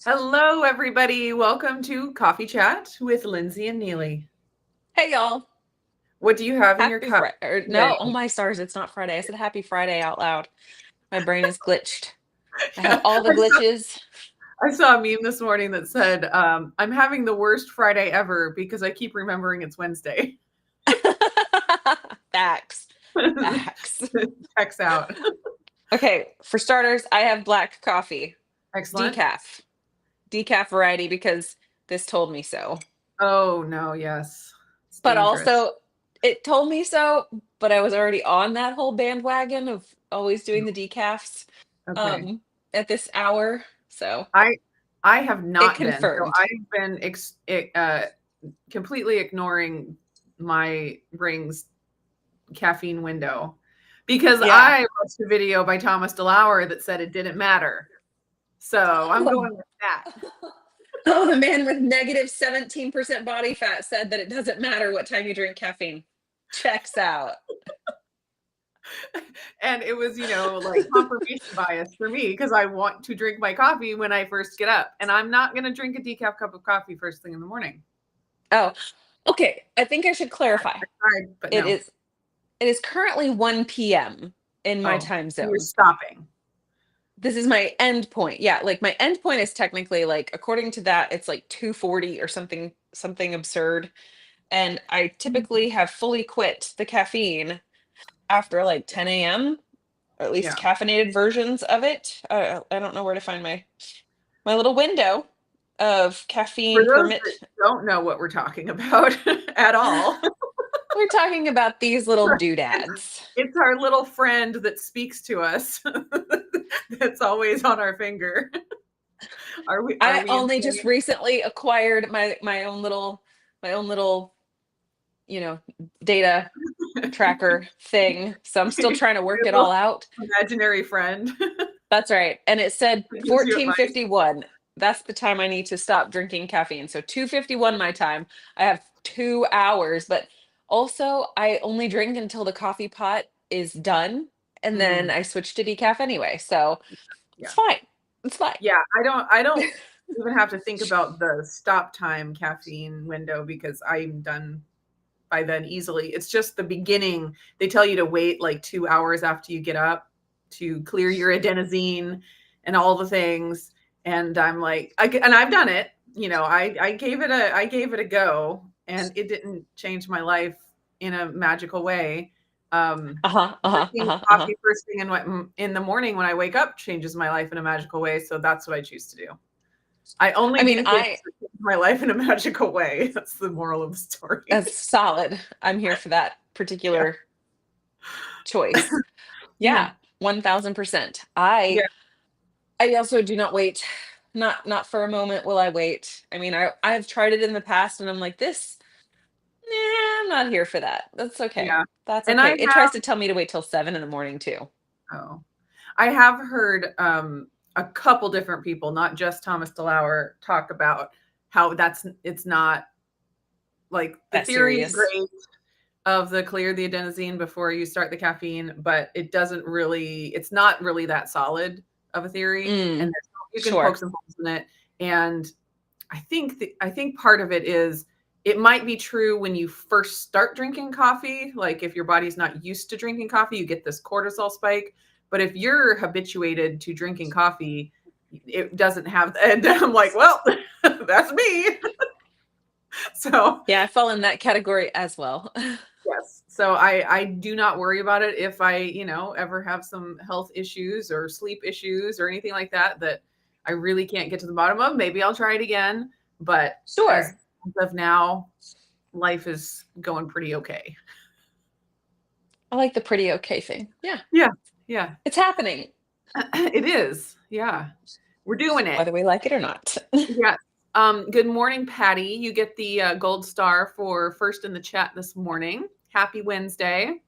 Hello, everybody. Welcome to Coffee Chat with Lindsay and Neely. Hey y'all. What do you have in your Happy cup Friday. today? No, oh my stars, it's not Friday. I said happy Friday out loud. My brain is glitched. I have all the glitches. I saw a meme this morning that said, I'm having the worst Friday ever because I keep remembering it's Wednesday. Facts. Facts. Checks out. Okay, for starters, I have black coffee. Excellent. Decaf. Decaf variety because this told me so. Oh, no, yes. It's But dangerous. also it told me so, but I was already on that whole bandwagon of always doing the decafs Okay. um at this hour. So I I have it not been. So confirmed. I've been completely ignoring my Ring's caffeine window because Yeah. I watched a video by Thomas DeLauer that said it didn't matter. So I'm Oh, going with that. oh, the man with negative 17% body fat said that it doesn't matter what time you drink caffeine. Checks out. And it was, like confirmation bias for me because I want to drink my coffee when I first get up. And I'm not going to drink a decaf cup of coffee first thing in the morning. Oh, okay. I think I should clarify. I tried, but It no. is it is currently 1 p.m. in my Oh, time you were zone. stopping. This is my end point. Yeah, like my end point is technically like according to that it's like 2:40 or something absurd. And I typically have fully quit the caffeine after like 10 a.m. or at least Yeah. caffeinated versions of it. I don't know where to find my little window of For caffeine those that permit. don't know what we're talking about at all, We're talking about these little it's, doodads. it's our little friend that speaks to us that's always on our finger. Are I we only just insane? recently acquired my own little, you know, data tracker thing. So I'm still trying to work Your it little all out. imaginary friend That's right. And it said that gives you advice. 14:51. That's the time I need to stop drinking caffeine. So 2:51 my time. I have 2 hours, but also I only drink until the coffee pot is done. And then Mm, I switch to decaf anyway. So it's yeah. fine. It's fine. Yeah, I don't even have to think about the stop time caffeine window because I'm done by then easily. It's just the beginning. They tell you to wait like 2 hours after you get up to clear your adenosine and all the things. And I'm like, and I've done it. I gave it a go, and it didn't change my life in a magical way. Uh-huh. Uh-huh. Drinking Uh-huh. Uh-huh. coffee first thing in the morning when I wake up changes my life in a magical way. So that's what I choose to do. I I only mean, do things that change my life in a magical way. That's the moral of the story. that's solid. I'm here for that Yeah. particular choice. Yeah. Yeah, 1000%. Yeah. I also do not wait. Not for a moment will I wait. I mean, I've tried it in the past and I'm like, this, nah, I'm not here for that. That's okay. Yeah. That's And I okay. It tries have to tell me to wait till 7 in the morning too. oh, I have heard a couple different people, not just Thomas DeLauer, talk about how it's not like the That theory is serious. great of the clear the adenosine before you start the caffeine, but it's not really that solid of a theory. And Mm, you can poke sure. some holes in it. And I think part of it is it might be true when you first start drinking coffee. Like if your body's not used to drinking coffee, you get this cortisol spike. But if you're habituated to drinking coffee, it doesn't have. And I'm like, well, that's me. So Yeah, I fall in that category as well. yes. So I do not worry about it if I, ever have some health issues or sleep issues or anything like that that I really can't get to the bottom of. Maybe I'll try it again, but as Sure. of now, life is going pretty okay. I like the pretty okay thing. Yeah, Yeah. Yeah. it's happening, It is. Yeah. We're doing it. whether we like it or not. Yeah. Good morning, Patty. You get the gold star for first in the chat this morning. Happy Wednesday.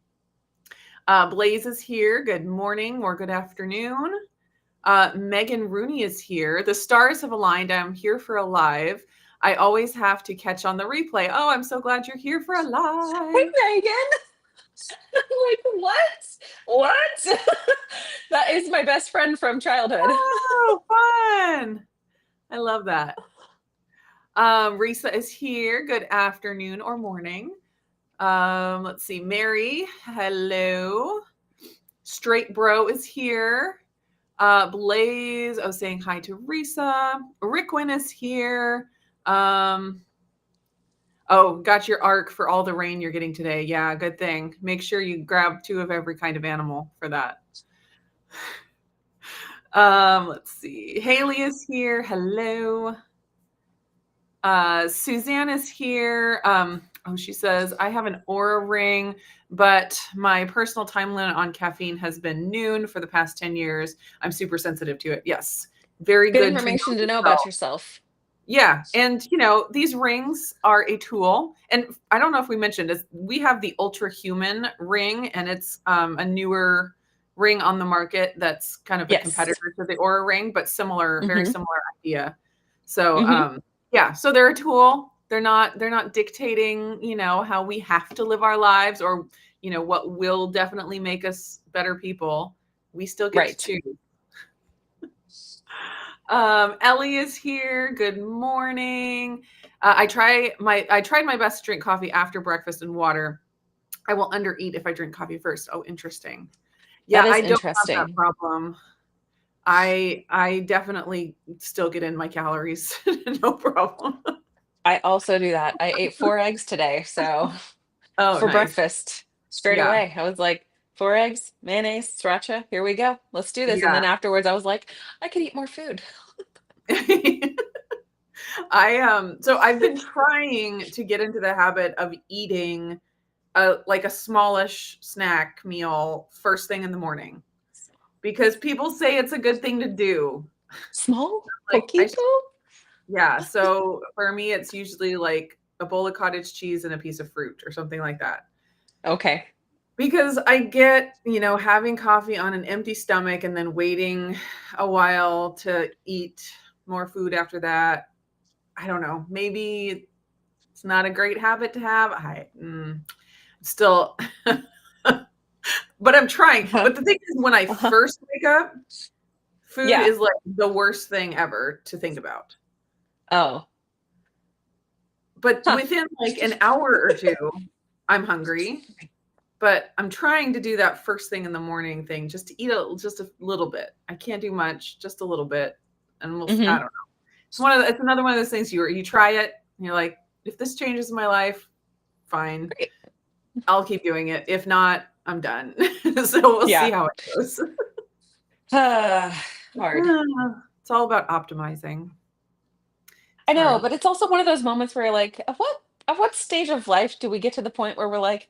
Blaze is here. Good morning or good afternoon. Megan Rooney is here. The stars have aligned. I'm here for a live. I always have to catch on the replay. Oh, I'm so glad you're here for a Hey, live. Megan. I'm like, what? What? That is my best friend from childhood. Oh, fun. I love that. Risa is here. Good afternoon or morning. Let's see. Mary, hello. Straight Bro is here. Blaze, saying hi to Risa. Rickwin is here. Got your arc for all the rain you're getting today. Yeah, good thing. Make sure you grab 2 of every kind of animal for that. Let's see. Haley is here. Hello. Suzanne is here. She says, I have an Aura ring, but my personal time limit on caffeine has been noon for the past 10 years. I'm super sensitive to it. Yes. Very Good good information to know yourself. about yourself. Yeah. And, these rings are a tool. And I don't know if we mentioned this. We have the Ultra Human ring, and it's a newer ring on the market that's kind of a competitor to the Aura ring, but very similar idea. So, yeah, so they're a tool. They're not dictating, how we have to live our lives or, what will definitely make us better people. We still get to choose. Ellie is here. Good morning. I tried my best to drink coffee after breakfast and water. I will undereat if I drink coffee first. Oh, interesting. Yeah, I don't have that problem. I definitely still get in my calories. No problem. I also do that. I ate 4 eggs today, so for nice. Breakfast straight away. I was like, 4 eggs, mayonnaise, sriracha, here we go. Let's do this. Yeah. And then afterwards I was like, I could eat more food. So I've been trying to get into the habit of eating like a smallish snack meal first thing in the morning because people say it's a good thing to do. Small? Like, Poquito? Yeah. So for me, it's usually like a bowl of cottage cheese and a piece of fruit or something like that. Okay. Because I get, having coffee on an empty stomach and then waiting a while to eat more food after that. I don't know. Maybe it's not a great habit to have. Still, but I'm trying. But the thing is, when I first wake up, food is like the worst thing ever to think about. Oh. But within like an hour or two, I'm hungry. But I'm trying to do that first thing in the morning thing, just to eat just a little bit. I can't do much, just a little bit, and I don't know. It's another one of those things you try it, and you're like, if this changes my life, fine, I'll keep doing it. If not, I'm done. So we'll see how it goes. Hard. It's all about optimizing. I know, but it's also one of those moments where you're like, at what stage of life do we get to the point where we're like,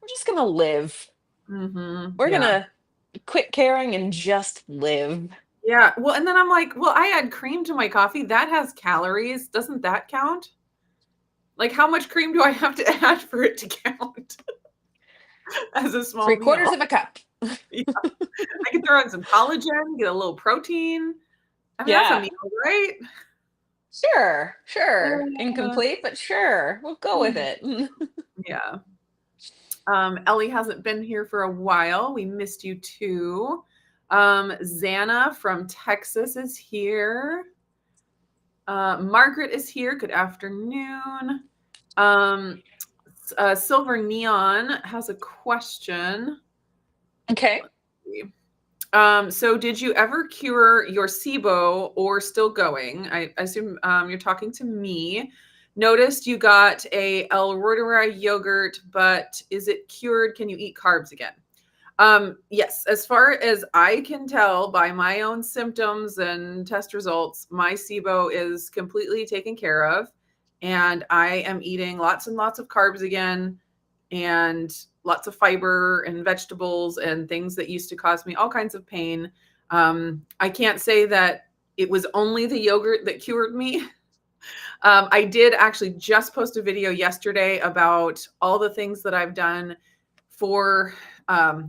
we're just gonna live? We're gonna quit caring and just live. Yeah. Well, and then I'm like, well, I add cream to my coffee. That has calories. Doesn't that count? Like, how much cream do I have to add for it to count? As a small 3/4 of a cup. Yeah. I can throw in some collagen, get a little protein. I mean, that's a meal, right? Sure. Incomplete, but sure. We'll go with it. Yeah. Ellie hasn't been here for a while. We missed you too. Xana from Texas is here. Margaret is here. Good afternoon. Silver Neon has a question. Okay. So did you ever cure your SIBO or still going? I assume you're talking to me. Noticed you got a El Roederer yogurt, but is it cured? Can you eat carbs again? Yes, as far as I can tell by my own symptoms and test results, my SIBO is completely taken care of. And I am eating lots and lots of carbs again and lots of fiber and vegetables and things that used to cause me all kinds of pain. I can't say that it was only the yogurt that cured me. I did actually just post a video yesterday about all the things that I've done for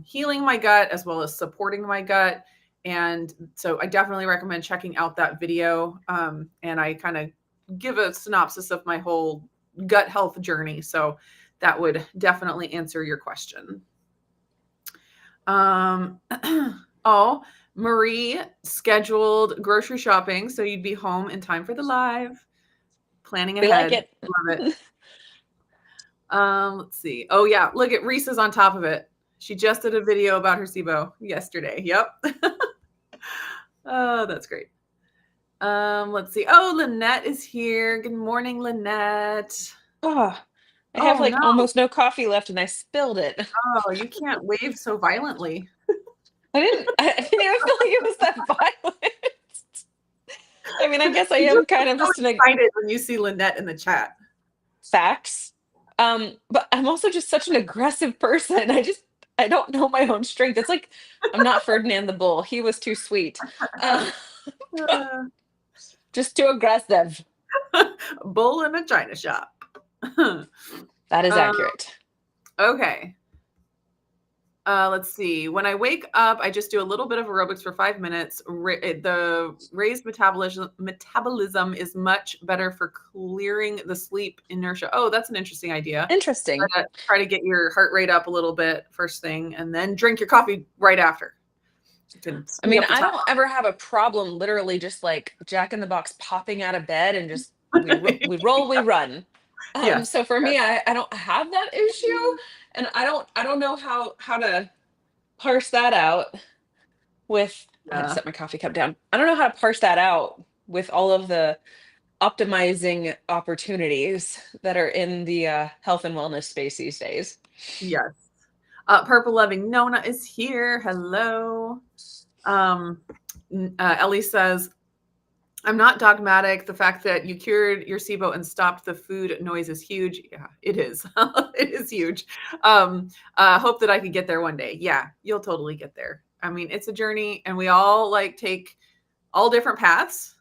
healing my gut as well as supporting my gut. And so I definitely recommend checking out that video. And I kind of give a synopsis of my whole gut health journey. So that would definitely answer your question. Oh, Marie scheduled grocery shopping so you'd be home in time for the live. Planning We like ahead. it. Love it. Let's see. Oh yeah, look at Reese is on top of it. She just did a video about her SIBO yesterday. Yep. Oh, that's great. Let's see. Oh, Lynette is here. Good morning, Lynette. Oh, I have Oh like no. almost no coffee left and I spilled it. Oh, you can't wave so violently. I didn't even feel like it was that violent. I mean, I guess I You am just get kind of so just an excited when you see Lynette in the chat. facts. But I'm also just such an aggressive person. I don't know my own strength. It's like I'm not Ferdinand the Bull. He was too sweet. Uh, Uh, just too aggressive. bull in a china shop. That is um, accurate. okay. Let's see. When I wake up, I just do a little bit of aerobics for 5 minutes. The raised metabolism is much better for clearing the sleep inertia. Oh, that's an interesting idea. Interesting. Try to get your heart rate up a little bit first thing, and then drink your coffee right after. You can I speed mean, up the I time. don't ever have a problem literally just like Jack in the Box popping out of bed and just we roll, we run. Yes. So for me, I don't have that issue, and I don't know how to parse that out with. I had to Yeah. set my coffee cup down. I don't know how to parse that out with all of the optimizing opportunities that are in the health and wellness space these days. Yes. Purple loving Nona is here. Hello. Um, Ellie says, I'm not dogmatic. The fact that you cured your SIBO and stopped the food noise is huge. Yeah, it is. It is huge. Hope that I can get there one day. Yeah, you'll totally get there. I mean, it's a journey and we all like take all different paths.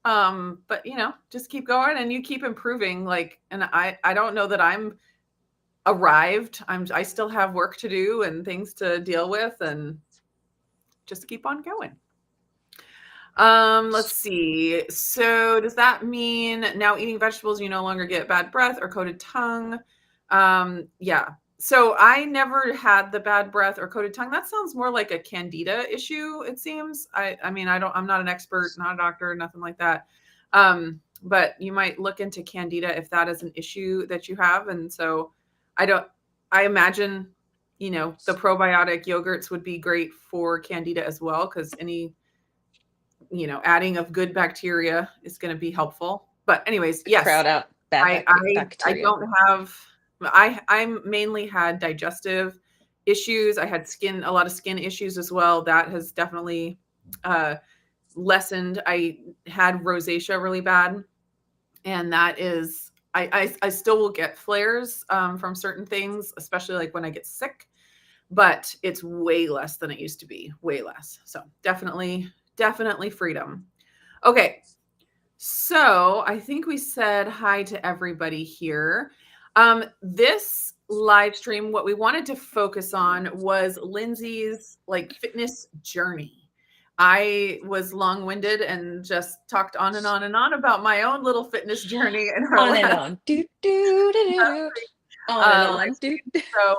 But just keep going and you keep improving. Like, and I don't know that I'm arrived. I still have work to do and things to deal with and just keep on going. Let's see. So does that mean now eating vegetables you no longer get bad breath or coated tongue? Yeah. So I never had the bad breath or coated tongue. That sounds more like a candida issue, it seems. I mean, I'm not an expert, not a doctor, nothing like that. But you might look into candida if that is an issue that you have. And so I imagine, the probiotic yogurts would be great for candida as well, because any adding of good bacteria is going to be helpful. But anyways, yes, Crowd out bad I bacteria. don't have. I mainly had digestive issues. I had a lot of skin issues as well. That has definitely lessened. I had rosacea really bad, and that is I still will get flares from certain things, especially like when I get sick. But it's way less than it used to be. Way less. So definitely freedom. Okay. So I think we said hi to everybody here. This live stream, what we wanted to focus on was Lindsey's like fitness journey. I was long-winded and just talked on and on and on about my own little fitness journey in her On and last on. Do do do do do. On and live on. Do, stream. do. So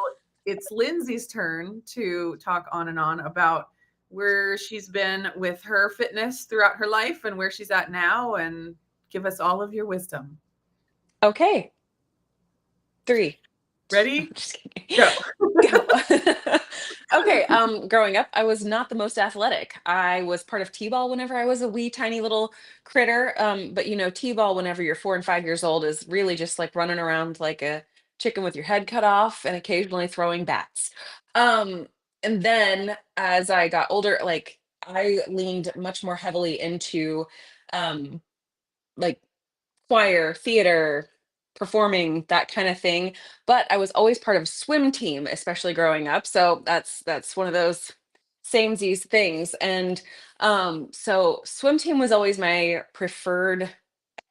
it's Lindsey's turn to talk on and on about where she's been with her fitness throughout her life and where she's at now, and give us all of your wisdom. Okay. 3. Ready? Just kidding. Go. Go. Okay. Growing up, I was not the most athletic. I was part of T-ball whenever I was a wee tiny little critter. But T-ball whenever you're 4 and 5 years old is really just like running around like a chicken with your head cut off and occasionally throwing bats. Um, and then as I got older, like I leaned much more heavily into um like choir, theater, performing, that kind of thing. But I was always part of swim team, especially growing up. So that's one of those samesies things. And so swim team was always my preferred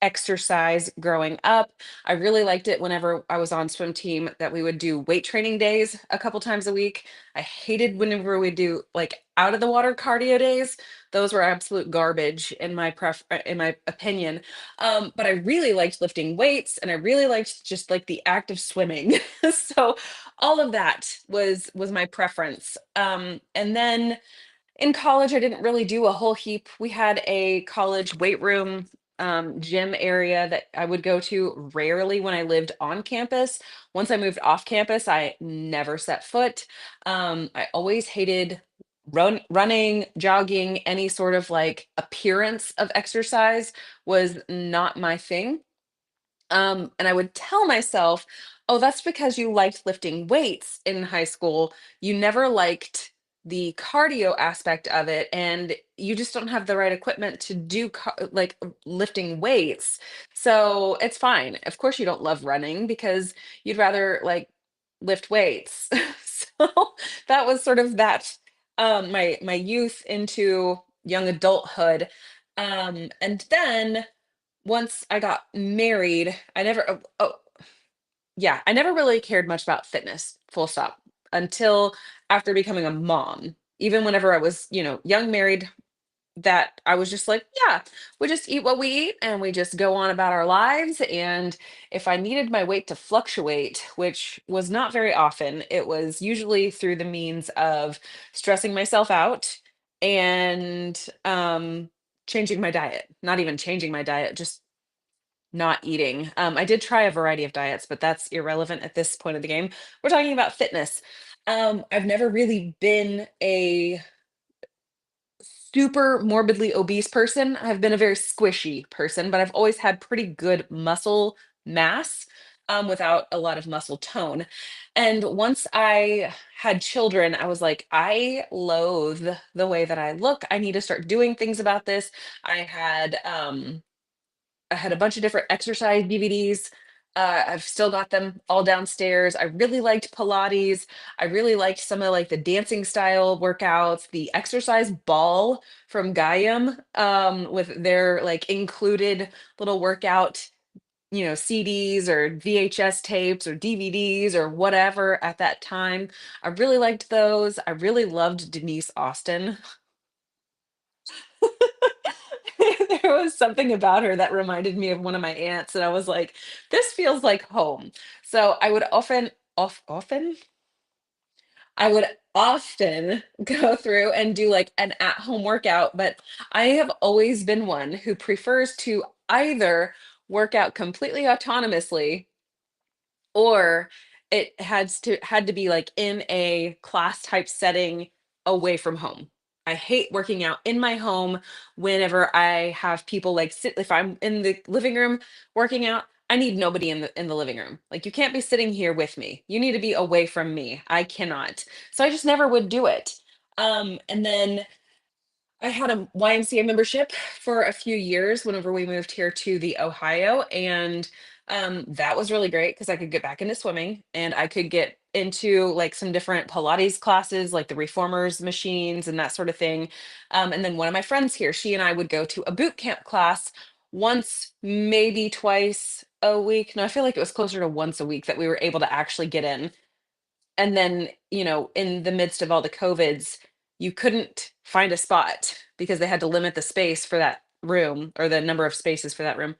exercise growing up. I really liked it whenever I was on swim team that we would do weight training days a couple times a week. I hated whenever we do like out of the water cardio days. Those were absolute garbage in my opinion. But I really liked lifting weights and I really liked just like the act of swimming. So all of that was my preference. And then In college, I didn't really do a whole heap. We had a college weight room, gym area that I would go to rarely when I lived on campus. Once I moved off campus, I never set foot. I always hated running, jogging, any sort of like appearance of exercise was not my thing. And I would tell myself, oh, that's because you liked lifting weights in high school. You never liked the cardio aspect of it, and you just don't have the right equipment to do lifting weights. So it's fine. Of course, you don't love running because you'd rather like lift weights. So that was sort of that my youth into young adulthood. And then once I got married, I never really cared much about fitness, full stop, until after becoming a mom. Even whenever I was, young married, that I was just like, yeah, we just eat what we eat and we just go on about our lives. And if I needed my weight to fluctuate, which was not very often, it was usually through the means of stressing myself out and changing my diet. Not even changing my diet, just not eating. I did try a variety of diets, but that's irrelevant at this point of the game. We're talking about fitness. I've never really been a super morbidly obese person. I've been a very squishy person, but I've always had pretty good muscle mass without a lot of muscle tone. And once I had children, I was like, I loathe the way that I look. I need to start doing things about this. I had I had a bunch of different exercise DVDs. I've still got them all downstairs. I really liked Pilates. I really liked some of like the dancing style workouts, the exercise ball from Gaiam, with their like included little workout, CDs or VHS tapes or DVDs or whatever at that time. I really liked those. I really loved Denise Austin. There was something about her that reminded me of one of my aunts, and I was like, this feels like home. So I would often I would often go through and do like an at-home workout, but I have always been one who prefers to either work out completely autonomously or it had to be like in a class type setting away from home. I hate working out in my home whenever I have people like sit if I'm in the living room working out, I need nobody in the living room. Like you can't be sitting here with me. You need to be away from me. I cannot. So I just never would do it. And then I had a YMCA membership for a few years whenever we moved here to the Ohio, and that was really great because I could get back into swimming and I could get into like some different Pilates classes, like the reformers machines and that sort of thing. And then one of my friends here, she and I would go to a boot camp class once, maybe twice a week. No, I feel like it was closer to once a week that we were able to actually get in. And then, in the midst of all the COVIDs, you couldn't find a spot because they had to limit the space for that room or the number of spaces for that room,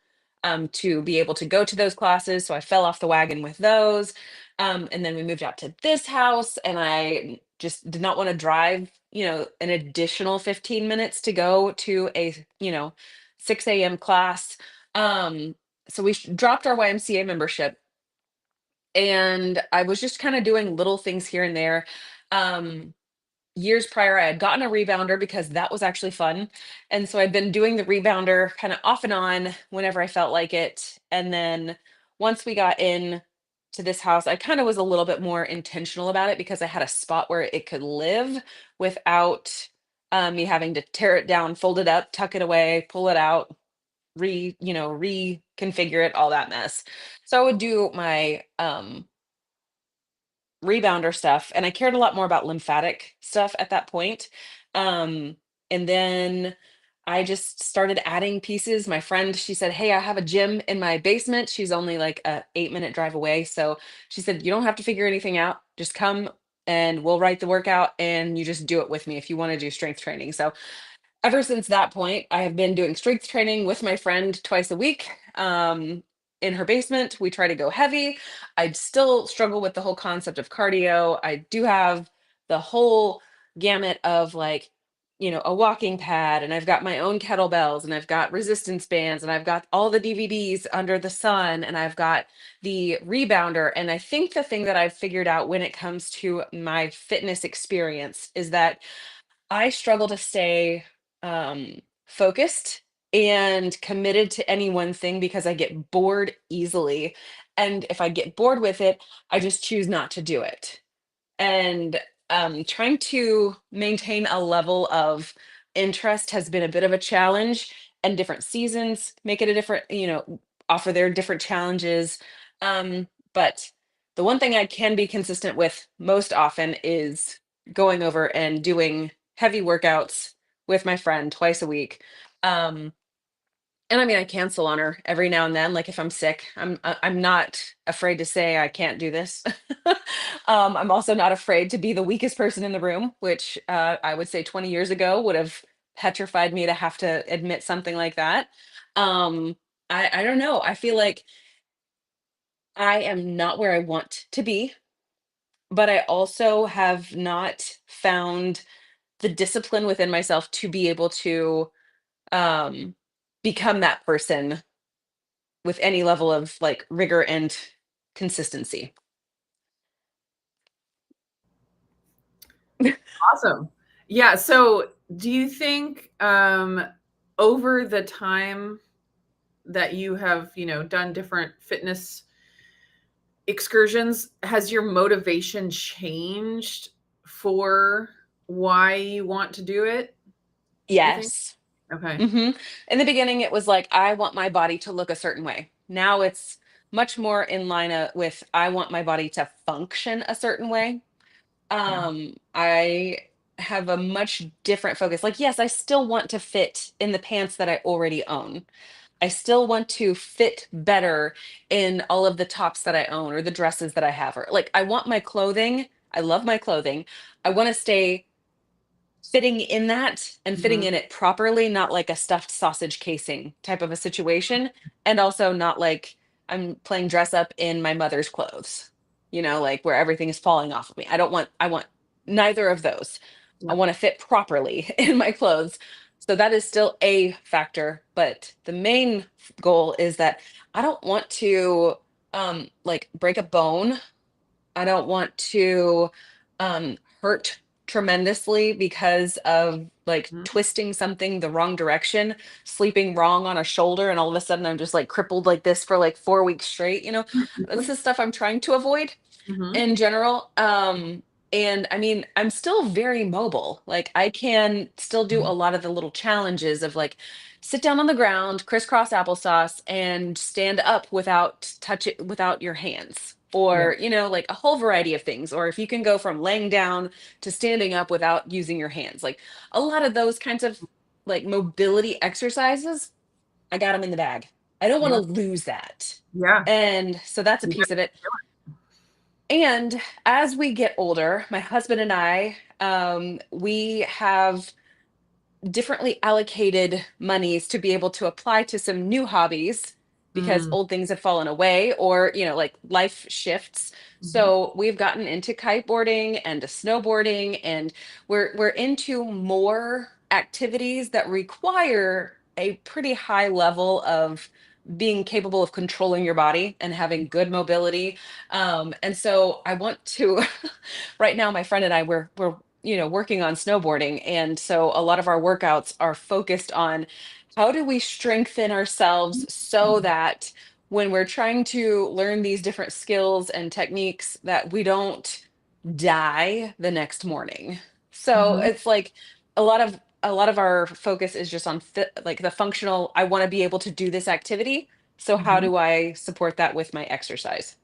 to be able to go to those classes. So I fell off the wagon with those. And then we moved out to this house, and I just did not want to drive, an additional 15 minutes to go to a, 6 a.m. class. So we dropped our YMCA membership, and I was just kind of doing little things here and there. Um, Years prior, I had gotten a rebounder because that was actually fun. And so I'd been doing the rebounder kind of off and on whenever I felt like it. And then once we got in to this house, I kind of was a little bit more intentional about it because I had a spot where it could live without me having to tear it down, fold it up, tuck it away, pull it out, reconfigure it, all that mess. So I would do my rebounder stuff, and I cared a lot more about lymphatic stuff at that point. And then I just started adding pieces. My friend, she said, hey, I have a gym in my basement. She's only like a 8-minute drive away, so she said, you don't have to figure anything out, just come and we'll write the workout and you just do it with me if you want to do strength training. So ever since that point, I have been doing strength training with my friend twice a week. In her basement, we try to go heavy. I still struggle with the whole concept of cardio. I do have the whole gamut of like a walking pad, and I've got my own kettlebells, and I've got resistance bands, and I've got all the DVDs under the sun, and I've got the rebounder. And I think the thing that I've figured out when it comes to my fitness experience is that I struggle to stay focused and committed to any one thing because I get bored easily. And if I get bored with it, I just choose not to do it. And trying to maintain a level of interest has been a bit of a challenge, and different seasons make it a different, offer their different challenges. But the one thing I can be consistent with most often is going over and doing heavy workouts with my friend twice a week. Um, and I mean, I cancel on her every now and then. Like if I'm sick, I'm not afraid to say I can't do this. I'm also not afraid to be the weakest person in the room, which I would say 20 years ago would have petrified me to have to admit something like that. Um, I don't know. I feel like I am not where I want to be, but I also have not found the discipline within myself to be able to um, become that person with any level of like rigor and consistency. Awesome. Yeah. So do you think over the time that you have, done different fitness excursions, has your motivation changed for why you want to do it? You think? Yes. Okay. hmm In the beginning, it was like, I want my body to look a certain way. Now it's much more in line with, I want my body to function a certain way. Yeah. I have a much different focus. Like, yes, I still want to fit in the pants that I already own. I still want to fit better in all of the tops that I own or the dresses that I have. Or like, I want my clothing. I love my clothing. I want to stay fitting in that and fitting Mhm. in it properly, not like a stuffed sausage casing type of a situation. And also not like I'm playing dress up in my mother's clothes, like where everything is falling off of me. I want neither of those. I Yeah. want to fit properly in my clothes. So that is still a factor. But the main goal is that I don't want to like break a bone. I don't want to hurt tremendously because of like Mhm. twisting something the wrong direction, sleeping wrong on a shoulder, and all of a sudden I'm just like crippled like this for like 4 weeks straight. This is stuff I'm trying to avoid Mhm. in general. And I mean, I'm still very mobile. Like I can still do a Mhm. lot of the little challenges of like sit down on the ground, crisscross applesauce, and stand up without touch it without your hands. Yeah. Or, like a whole variety of things. Or if you can go from laying down to standing up without using your hands. Like a lot of those kinds of like mobility exercises, I got them in the bag. I don't want Yeah. to lose that. Yeah. And so that's a You piece got- of it. And as we get older, my husband and I, we have differently allocated monies to be able to apply to some new hobbies because Mm. old things have fallen away or, like life shifts. Mhm. So we've gotten into kiteboarding and to snowboarding, and we're into more activities that require a pretty high level of being capable of controlling your body and having good mobility. And so I want to right now my friend and I we're working on snowboarding, and so a lot of our workouts are focused on how do we strengthen ourselves so that when we're trying to learn these different skills and techniques that we don't die the next morning. So Mhm. it's like a lot of our focus is just on like the functional, I want to be able to do this activity, so how Mhm. do I support that with my exercise?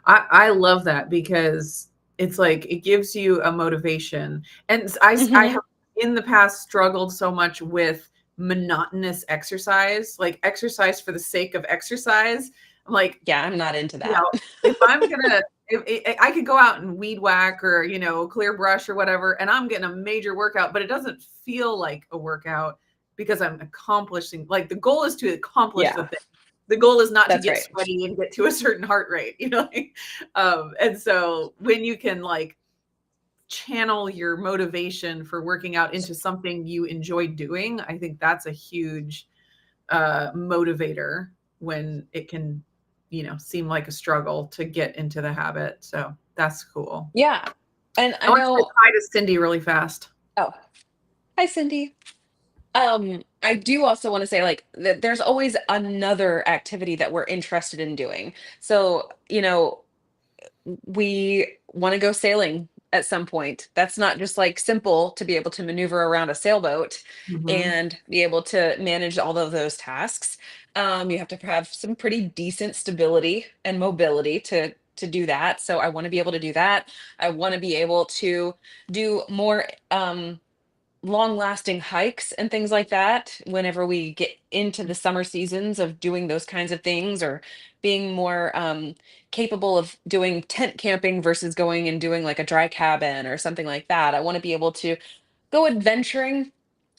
I love that because it's like it gives you a motivation. And I hmm have in the past struggled so much with monotonous exercise, like exercise for the sake of exercise. I'm like, Yeah, I'm not into you that. know, if I'm gonna, if I could go out and weed whack or clear brush or whatever, and I'm getting a major workout, but it doesn't feel like a workout because I'm accomplishing. Like the goal is to accomplish the Yeah, thing. The goal is not to that's get right. sweaty and get to a certain heart rate, and so when you can like channel your motivation for working out into something you enjoy doing, I think that's a huge motivator when it can, seem like a struggle to get into the habit. So that's cool. Yeah. And I I want to say know, hi to Cindy really fast. oh, hi, Cindy. I do also want to say like that there's always another activity that we're interested in doing. So, we want to go sailing at some point. That's not just like simple to be able to maneuver around a sailboat Mm-hmm. and be able to manage all of those tasks. You have to have some pretty decent stability and mobility to do that. So I want to be able to do that. I want to be able to do more long lasting hikes and things like that whenever we get into the summer seasons of doing those kinds of things, or being more capable of doing tent camping versus going and doing like a dry cabin or something like that. I want to be able to go adventuring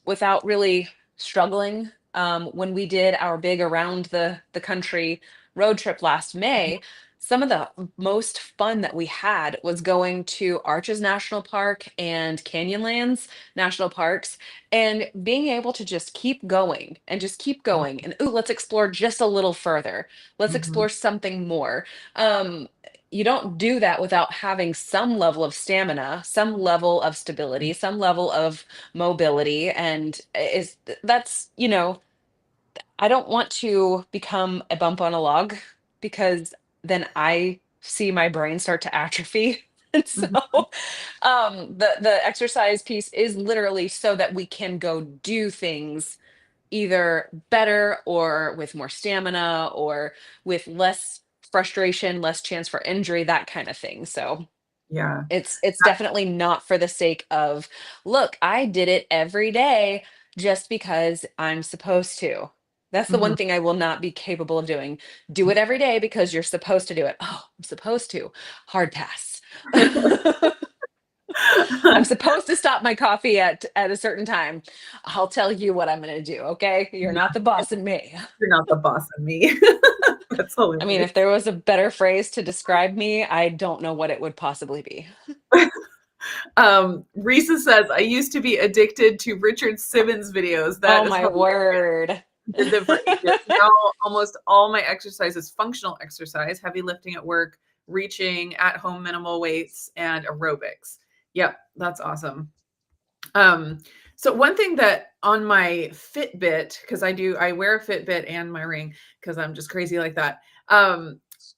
without really struggling. When we did our big around the country road trip last May, some of the most fun that we had was going to Arches National Park and Canyonlands National Parks, and being able to just keep going and just keep going. And ooh, let's explore just a little further. Let's Mm-hmm. explore something more. Um, you don't do that without having some level of stamina, some level of stability, some level of mobility. And is that's, I don't want to become a bump on a log, because then I see my brain start to atrophy. And so Mm-hmm. the exercise piece is literally so that we can go do things either better or with more stamina or with less frustration, less chance for injury, that kind of thing. So Yeah. it's definitely not for the sake of, look, I did it every day just because I'm supposed to. That's the Mm-hmm. one thing I will not be capable of doing. Do it every day because you're supposed to do it. Oh, I'm supposed to. Hard pass. I'm supposed to stop my coffee at a certain time. I'll tell you what I'm going to do, okay? You're not the boss in me. You're not the boss of me. That's I mean, hilarious. if there was a better phrase to describe me, I don't know what it would possibly be. Risa says, I used to be addicted to Richard Simmons videos. Oh That is my hilarious. word. Did them for ages. Now almost all my exercise is functional exercise, heavy lifting at work, reaching, at home minimal weights, and aerobics. Yep, that's awesome. Um, so one thing that on my Fitbit, because I wear a Fitbit and my ring because I'm just crazy like that.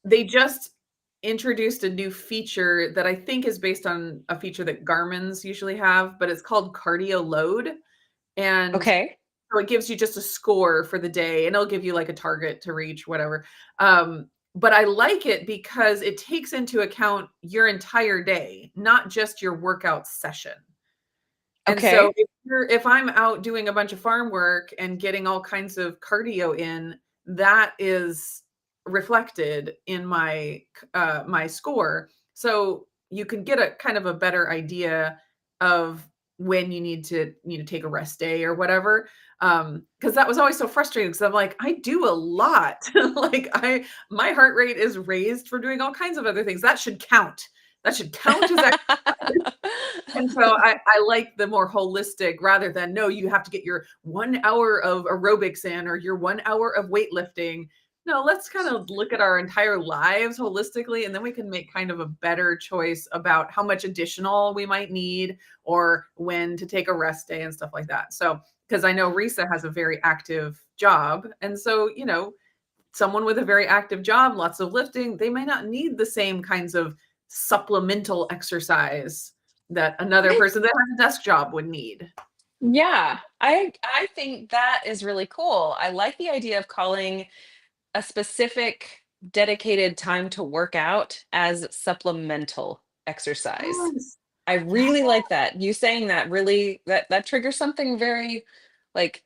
They just introduced a new feature that I think is based on a feature that Garmin's usually have, but it's called cardio load. And Okay. so it gives you just a score for the day, and it'll give you like a target to reach, whatever. But I like it because it takes into account your entire day, not just your workout session. And so Okay. if I'm out doing a bunch of farm work and getting all kinds of cardio in, that is reflected in my score. So you can get a kind of a better idea of when you need to, take a rest day or whatever. Because that was always so frustrating, because I'm like, I do a lot. Like my heart rate is raised for doing all kinds of other things. That should count. That should count as. And so I like the more holistic, rather than, no, you have to get your 1 hour of aerobics in or your 1 hour of weightlifting. No, let's kind of look at our entire lives holistically, and then we can make kind of a better choice about how much additional we might need, or when to take a rest day and stuff like that. So, because I know Risa has a very active job. And so, someone with a very active job, lots of lifting, they may not need the same kinds of supplemental exercise that another I, person that has a desk job would need. yeah, I think that is really cool. I like the idea of calling a specific dedicated time to work out as supplemental exercise. Yes. I Yeah. really like that. You saying that really, that triggers something very like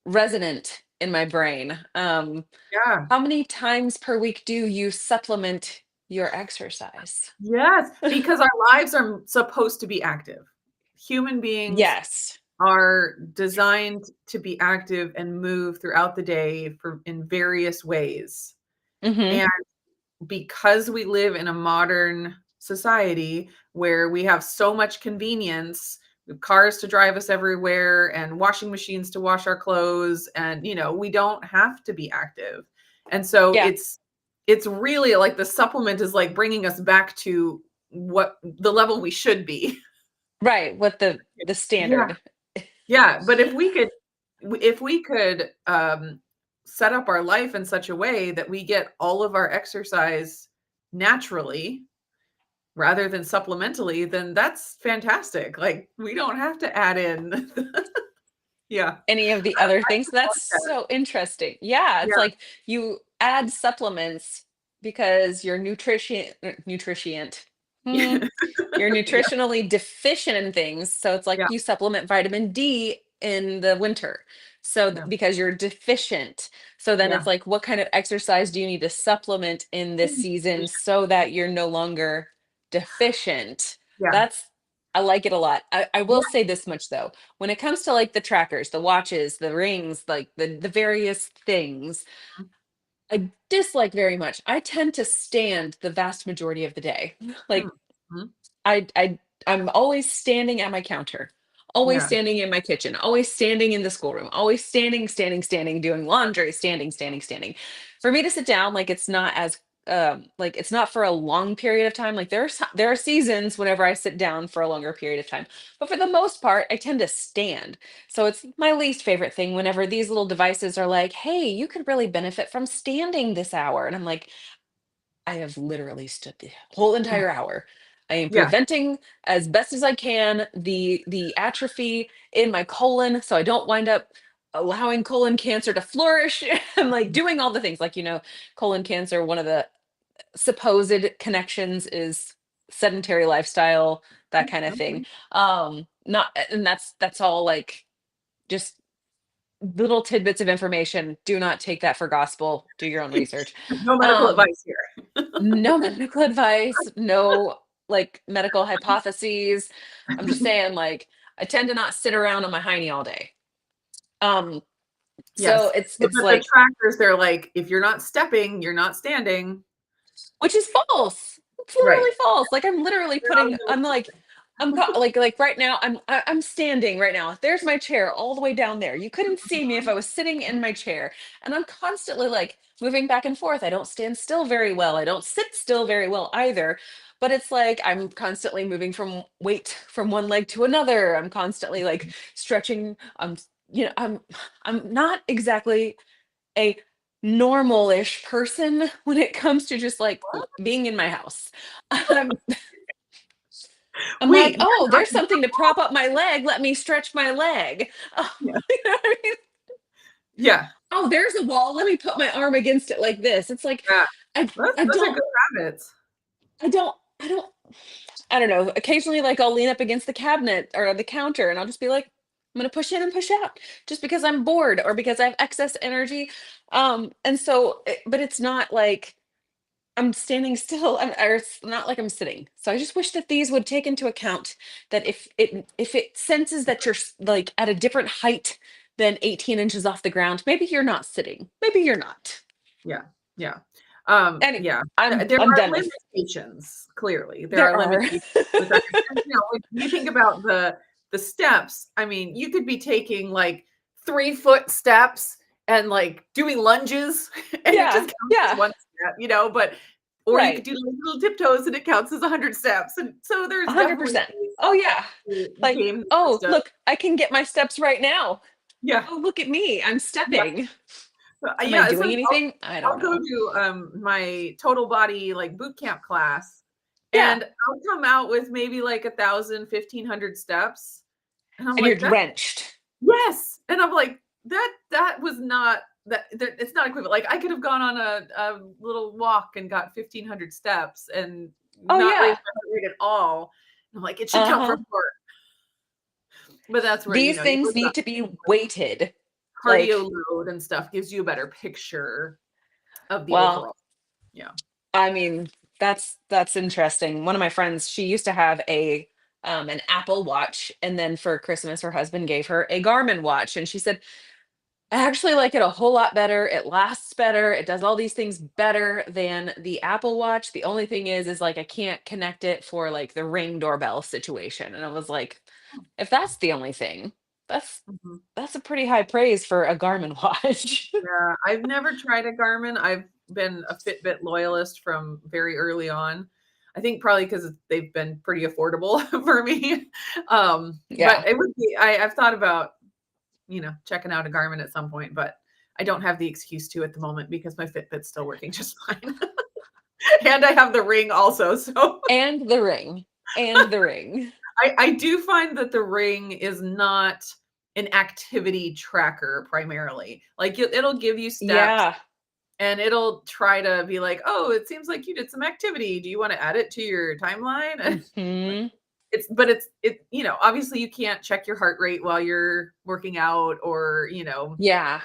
resonant in my brain. Yeah. How many times per week do you supplement your exercise? Yes. Because our lives are supposed to be active. Human beings Yes. are designed to be active and move throughout the day in various ways. Hmm. And because we live in a modern society where we have so much convenience, we have cars to drive us everywhere and washing machines to wash our clothes, and we don't have to be active. And so Yeah. it's really like the supplement is like bringing us back to what the level we should be. Right. What the Yeah. standard. Yeah, but if we could set up our life in such a way that we get all of our exercise naturally rather than supplementally, then that's fantastic. Like we don't have to add in. Yeah. Any of the I other things. That's support that. so interesting. Yeah, it's Yeah. like you add supplements because you're nutrient. Hmm, you're Yeah. nutritionally deficient in things. So it's like Yeah. you supplement vitamin D in the winter. So Yeah. because you're deficient. So then it's Yeah. like, what kind of exercise do you need to supplement in this season so that you're no longer deficient? Yeah. That's, I like it a lot. I Yeah. will say this much though. When it comes to like the trackers, the watches, the rings, like the various things, I dislike very much. I tend to stand the vast majority of the day. Like Mhm. I I I'm always standing at my counter, always Yeah. standing in my kitchen, always standing in the schoolroom, always standing, doing laundry, standing. For me to sit down, like it's not as like it's not for a long period of time. Like there are seasons whenever I sit down for a longer period of time. But for the most part, I tend to stand. So it's my least favorite thing whenever these little devices are like, "Hey, you could really benefit from standing this hour." And I'm like, I have literally stood the whole Yeah. entire hour. I am Yeah. preventing as best as I can the atrophy in my colon so I don't wind up allowing colon cancer to flourish. I'm like doing all the things like colon cancer, one of the supposed connections is sedentary lifestyle, that kind of thing. Mhm. Not and that's all like just little tidbits of information. Do not take that for gospel. Do your own research. No medical Um advice here. no medical advice, no like medical hypotheses. I'm just saying, like, I tend to not sit around on my hiney all day. Um, so Yes. But it's the like, trackers, they're like, if you're not stepping, you're not standing. which is false. It's Right. literally false. Like I'm literally They're not putting, even I'm like, like right now, I'm standing right now. There's my chair all the way down there. You couldn't see me if I was sitting in my chair, and I'm constantly like moving back and forth. I don't stand still very well. I don't sit still very well either. But it's like I'm constantly moving from weight from one leg to another. I'm constantly like stretching. I'm not exactly a normal-ish person when it comes to just like being in my house. I'm I'm like, Wait, oh, you're not there's something to prop up my leg. Let me stretch my leg. Oh, yeah. you know what I mean? Yeah. Oh, there's a wall. Let me put my arm against it like this. It's like Yeah. I Those I those are don't good habits. I don't I don't I don't know. Occasionally like I'll lean up against the cabinet or the counter and I'll just be like, I'm gonna push in and push out just because I'm bored or because I have excess energy. And so but it's not like I'm standing still, or it's not like I'm sitting. So I just wish that these would take into account that if it senses that you're like at a different height than 18 inches off the ground, maybe you're not sitting. Maybe you're not. Yeah. Yeah. Anyway, Yeah. I'm There I'm are done with. limitations, clearly. There There are are. limitations with that. And, when you think about the steps, I mean, you could be taking like 3-foot steps and like doing lunges and it just Yeah, counts as yeah, one step, but or you could right. do like little tiptoes and it counts as 100 steps. And so there's definitely 100%. ways Oh yeah. to Like, game the oh, system. look, I can get my steps right now. Yeah. Oh, look at me. I'm Yeah. stepping. So, Am I yeah, so doing anything? I don't I'll go know. to my total body like boot camp class Yeah. and I'll come out with maybe like 1,000, 1,500 steps. And I'm And you're like, that drenched. yes. And I'm like, that was not that it's not equivalent. Like I could have gone on a little walk and got 1,500 steps and Oh not raised yeah. my heart rate at all. I'm like, it should count for Uh-huh. more. But that's where, These you things look need up to be weighted. cardio Like, load and stuff gives you a better picture of the well, overall. Yeah. I mean, that's interesting. One of my friends, she used to have a an Apple Watch, and then for Christmas, her husband gave her a Garmin watch, and she said I actually like it a whole lot better. It lasts better. It does all these things better than the Apple Watch. The only thing is like I can't connect it for like the Ring doorbell situation. And I was like, if that's the only thing, that's Mhm. that's a pretty high praise for a Garmin watch. Yeah, I've never tried a Garmin. I've been a Fitbit loyalist from very early on. I think probably because they've been pretty affordable for me. But Yeah. it would be, I've thought about, checking out a Garmin at some point, but I don't have the excuse to at the moment because my Fitbit's still working just fine. And I have the Ring also. So And the Ring. And the Ring. I do find that the Ring is not an activity tracker primarily. Like it'll give you steps Yeah. and it'll try to be like, "Oh, it seems like you did some activity. Do you want to add it to your timeline?" And Hmm. obviously you can't check your heart rate while you're working out or, Yeah.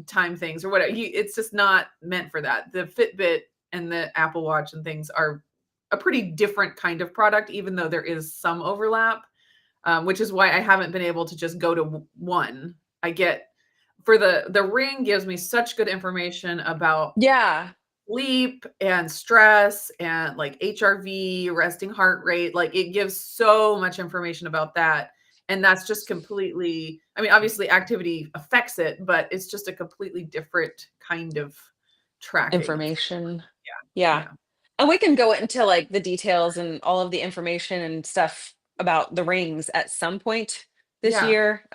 time things or whatever. It's just not meant for that. The Fitbit and the Apple Watch and things are a pretty different kind of product, even though there is some overlap, which is why I haven't been able to just go to one. I get for the Ring gives me such good information about Yeah. sleep and stress and like HRV, resting heart rate. Like it gives so much information about that. And that's just completely, I mean, obviously activity affects it, but it's just a completely different kind of tracking. Information. Yeah. Yeah. Yeah. And we can go into like the details and all of the information and stuff about the rings at some point this Yeah. year.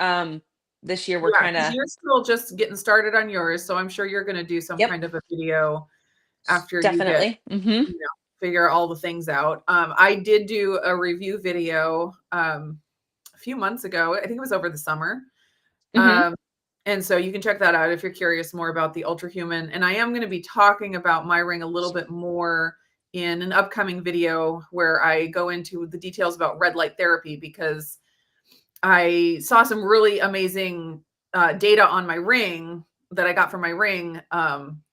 This year we're Yeah. kind Because of, you're still just getting started on yours. So I'm sure you're going to do some yep, kind of a video after you get, definitely. Hmm. figure all the things out. I did do a review video a few months ago. I think it was over the summer. Hmm. And so you can check that out if you're curious more about the Ultrahuman. And I am going to be talking about my ring a little bit more in an upcoming video where I go into the details about red light therapy because I saw some really amazing data on my ring that I got from my ring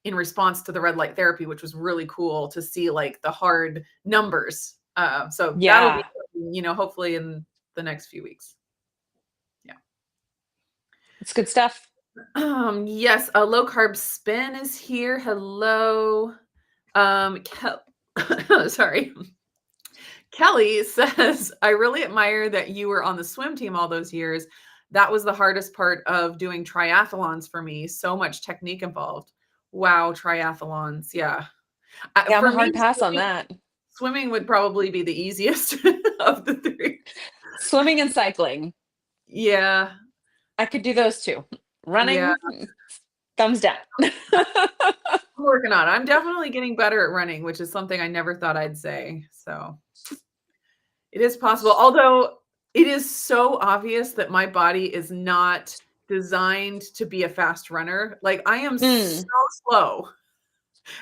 in response to the red light therapy, which was really cool to see like the hard numbers. So that'll be, Yeah. hopefully in the next few weeks. Yeah. It's good stuff. Yes, a low carb spin is here. Hello. Sorry. Kelly says, I really admire that you were on the swim team all those years. That was the hardest part of doing triathlons for me. So much technique involved. Wow, triathlons. Yeah. Yeah, I'm a For me, hard pass on that. swimming would probably be the easiest of the three. Swimming and cycling. Yeah. I could do those two. Yeah. Running, thumbs down. I'm working on it. I'm definitely getting better at running, which is something I never thought I'd say. So it is possible. Although it is so obvious that my body is not designed to be a fast runner. Like I am so Mm. slow.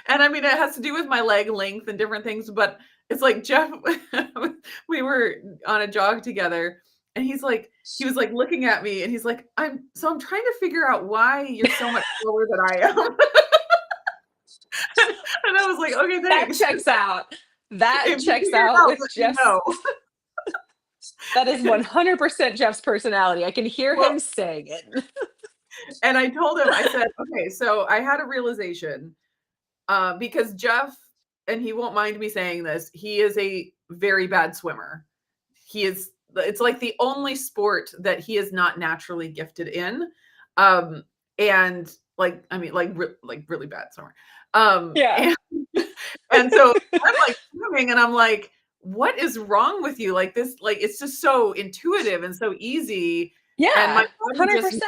And I mean, it has to do with my leg length and different things, but it's like Jeff, we were on a jog together and he was like looking at me and he's like, I'm trying to figure out why you're so much slower than I am. And I was like, okay, That thanks. checks out. That If you checks figure it out out, with let me Jeff's. know. That is 100% Jeff's personality. I can hear Well, him saying it. and I told him, I said, okay, so I had a realization because Jeff, and he won't mind me saying this, he is a very bad swimmer. It's like the only sport that he is not naturally gifted in. Um, and like, I mean, like really bad swimmer. Yeah. And, and so I'm like swimming and I'm like, what is wrong with you? Like this, like, it's just so intuitive and so easy. And Yeah. how 100%.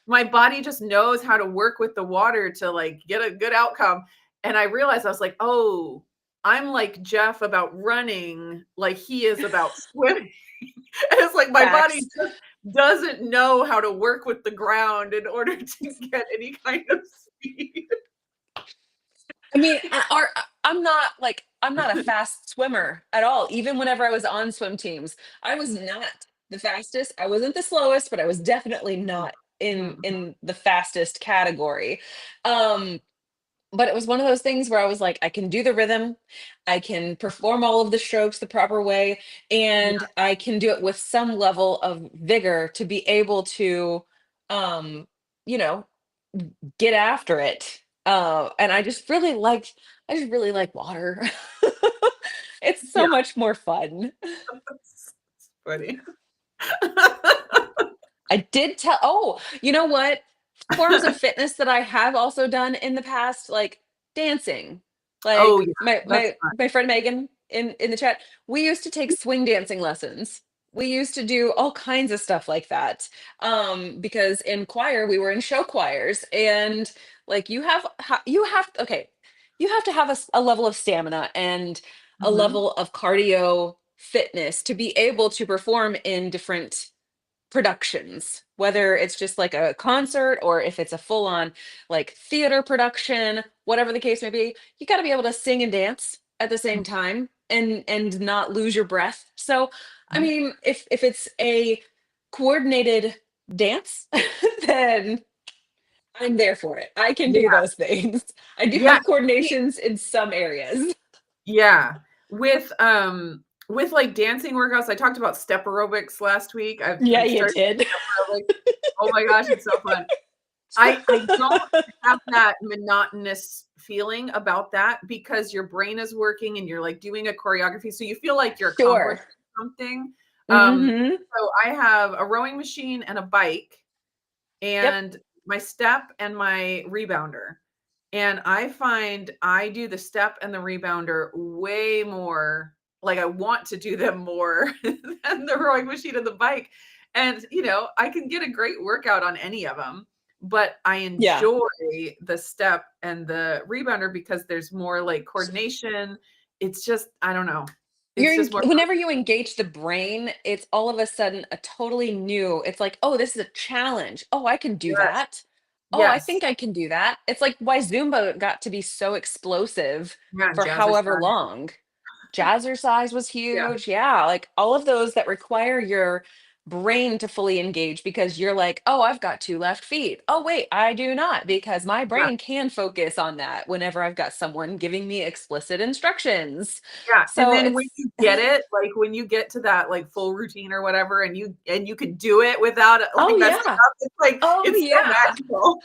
my body just knows how to work with the water to like get a good outcome. And I realized I was like, oh, I'm like Jeff about running, like he is about swimming. And it's like my body Facts. just doesn't know how to work with the ground in order to get any kind of speed. I mean, I'm not a fast swimmer at all. Even whenever I was on swim teams, I was not the fastest. I wasn't the slowest, but I was definitely not Mhm. in the fastest category. Um, but it was one of those things where I was like, I can do the rhythm, I can perform all of the strokes the proper way, Yeah, and I can do it with some level of vigor to be able to, um, get after it. And I just really like water. It's so Yeah. much more fun. It's funny. I did tell, oh, you know what? Forms of fitness that I have also done in the past, like dancing. Oh, Like yeah. my That's my my friend Megan in the chat, we used to take swing dancing lessons. We used to do all kinds of stuff like that. Because in choir, we were in show choirs, and like you have to have a level of stamina and a fun. level of cardio fitness to be able to perform in different productions, whether it's just like a concert or if it's a full on like theater production, whatever the case may be. You got to be able to sing and dance at the same time and not lose your breath. So, I Mhm. mean, if it's a coordinated dance, then I'm there for it. I can do Yeah. those things. I do Yeah. have coordinations in some areas. Yeah. With like dancing workouts, I talked about step aerobics last week. Yeah, I've you started did. step aerobics. Oh my gosh, it's so fun. I don't have that monotonous feeling about that because your brain is working and you're like doing a choreography, so you feel like you're Sure. accomplishing something. Hmm. So I have a rowing machine and a bike Yep. and my step and my rebounder. And I find I do the step and the rebounder way more, like I want to do them more than the rowing machine and the bike. And, I can get a great workout on any of them, but I Yeah. enjoy the step and the rebounder because there's more like coordination. It's just, I don't know. It's just more Whenever you engage the brain, it's all of a sudden a totally new, it's like, oh, this is a challenge. Oh, I can do yes. that. Oh, I Yes. think I can do that. It's like why Zumba got to be so explosive Yeah, for however jazzercise. long. Jazzercise was Yeah. huge. Yeah, like all of those that require your brain to fully engage because you're like, oh, I've got two left feet. Oh, wait, I do not because my Yeah. brain can focus on that whenever I've got someone giving me explicit instructions. Yeah, and So then when it's you get it, like, when you get to that, like, full routine or whatever, and you could do it without, oh like, messing yeah. up, it's like Oh it's so yeah. magical.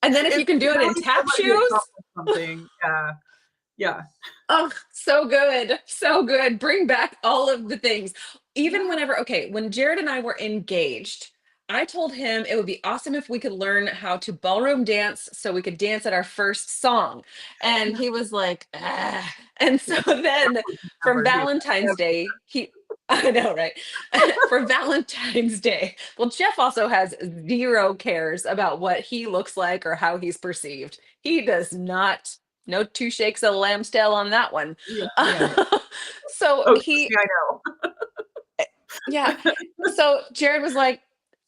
And then if you It's can do it in literally tap feels like you shoes, accomplished something. Yeah, yeah. oh, so good. So good. Bring back all of the things. Even Yeah, whenever, okay, when Jared and I were engaged, I told him it would be awesome if we could learn how to ballroom dance so we could dance at our first song. And yeah, he was like, ah. And so yeah. That then would for never do that. Valentine's Never. Day, I know, right? For Valentine's Day. Well, Jeff also has zero cares about what he looks like or how he's perceived. He does not, no two shakes of the lamb's tail on that one. Yeah, yeah. So Oh, trust me, he, I know. yeah. So Jared was like,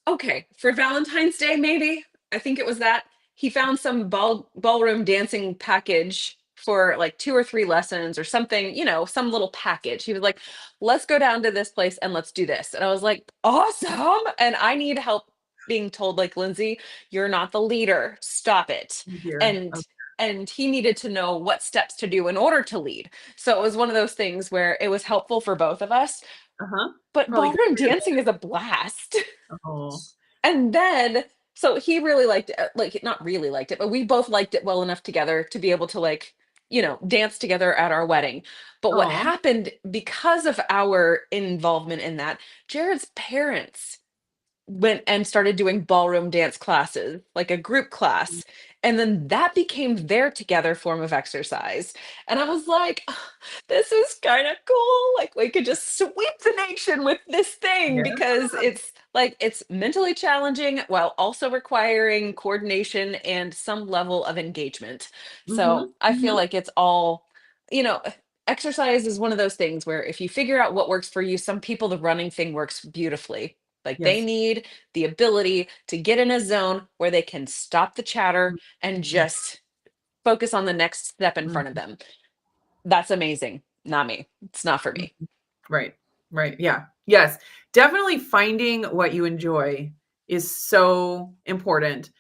okay, for Valentine's Day, maybe. I think it was that. He found some ballroom dancing package for like 2 or 3 lessons or something, some little package. He was like, let's go down to this place and let's do this. And I was like, awesome. And I need help being told, like, Lindsay, you're not the leader. Stop it. Dear. And Oh, and he needed to know what steps to do in order to lead. So it was one of those things where it was helpful for both of us, uh-huh. but Probably good ballroom for your dancing is a blast. bed. Oh, And then, so he really liked it, like not really liked it, but we both liked it well enough together to be able to like, dance together at our wedding. But what oh, happened because of our involvement in that, Jared's parents went and started doing ballroom dance classes, like a group class. And then that became their together form of exercise. And I was like, "Ah, this is kind of cool. Like we could just sweep the nation with this thing yeah. because it's like it's mentally challenging while also requiring coordination and some level of engagement. So Mhm, I feel mhm. like it's all, you know, exercise is one of those things where if you figure out what works for you, some people the running thing works beautifully. Like they Yes. need the ability to get in a zone where they can stop the chatter and Mhm, just focus on the next step in front of mhm, them. That's amazing. Not me. It's not for me. mhm. Right, right, yeah. Yes, definitely finding what you enjoy is so important.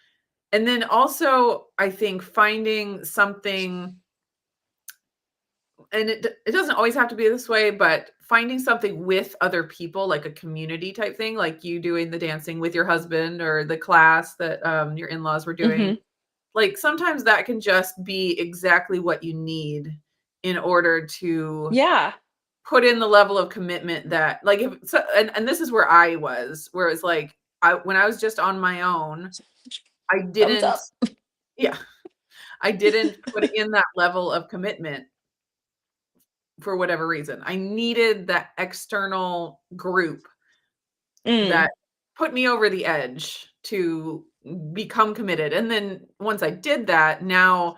And then also, I think finding something and it doesn't always have to be this way, but finding something with other people, like a community type thing, like you doing the dancing with your husband or the class that your in-laws were doing, Mhm. like sometimes that can just be exactly what you need in order to Yeah. put in the level of commitment that like if so, and this is where I was, where it's like when I was just on my own, I Thumbs didn't, up. yeah, I didn't put in that level of commitment for whatever reason. I needed that external group Mm. that put me over the edge to become committed. And then once I did that, now,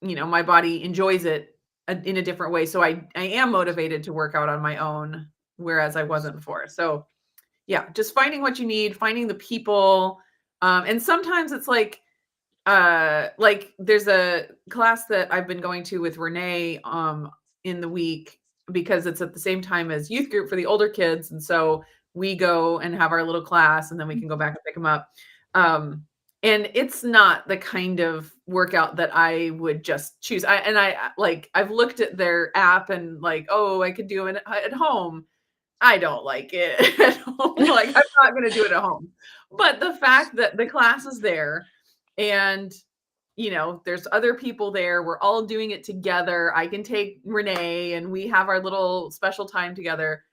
my body enjoys it in a different way. So I am motivated to work out on my own, whereas I wasn't before. So yeah, just finding what you need, finding the people. And sometimes it's like there's a class that I've been going to with Renee in the week because it's at the same time as youth group for the older kids, and so we go and have our little class and then we can go back and pick them up. Um and it's not the kind of workout that I would just choose. I've looked at their app and like, oh, I could do it at home. I don't like it at home. Like, I'm not gonna do it at home. But the fact that the class is there and, there's other people there, we're all doing it together. I can take Renee and we have our little special time together.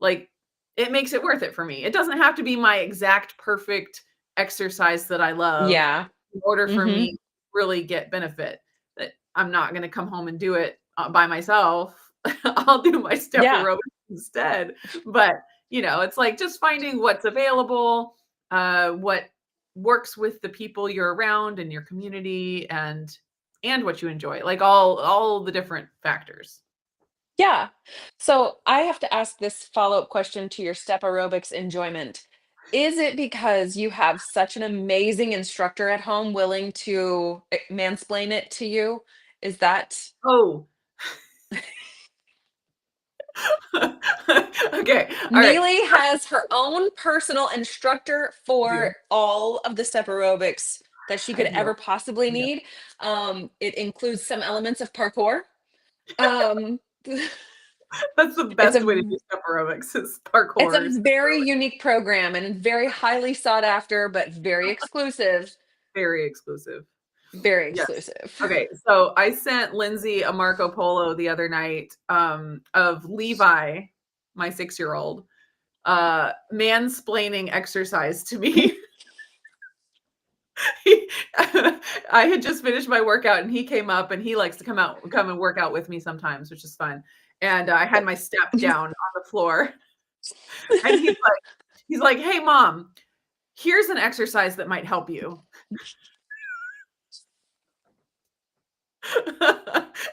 Like, it makes it worth it for me. It doesn't have to be my exact perfect exercise that I love Yeah. in order for me Mhm. to really get benefit. That I'm not gonna come home and do it by myself. I'll do my step Yeah. aerobics instead. But, it's like just finding what's available, what works with the people you're around and your community and what you enjoy. Like all the different factors. Yeah. So I have to ask this follow-up question to your step aerobics enjoyment. Is it because you have such an amazing instructor at home willing to mansplain it to you? Is that Oh. Okay. All right. Neely has her own personal instructor I for do. all of the step aerobics that she I could do. ever possibly I do. need. It includes some elements of parkour. Um, That's the it's best way to a do step aerobics is It's parkour. a very unique program and very highly sought after, but very exclusive. Very exclusive. Very Yes. exclusive. Okay, so I sent Lindsey a Marco Polo the other night, of Levi, my 6-year-old, mansplaining exercise to me. I had just finished my workout and he came up and he likes to come and work out with me sometimes, which is fun. And I had my step down on the floor and he's like, "Hey mom, here's an exercise that might help you."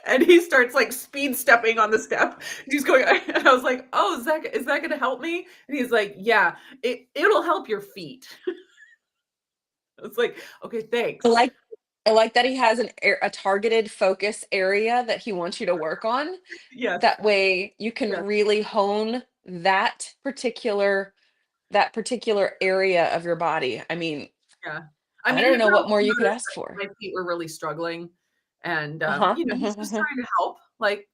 And he starts like speed stepping on the step. He's going, and I was like, "Oh, is that going to help me?" And he's like, "Yeah, it'll help your feet." It's like, "Okay, I thanks." like I like that he has a targeted focus area that he wants you to work on. Yes. That way you can Yes. really hone that particular area of your body. I mean, Yeah. I I mean, don't he know what probably more you could noticed ask that for. my feet were really struggling, and Uh-huh. he's just trying to help, like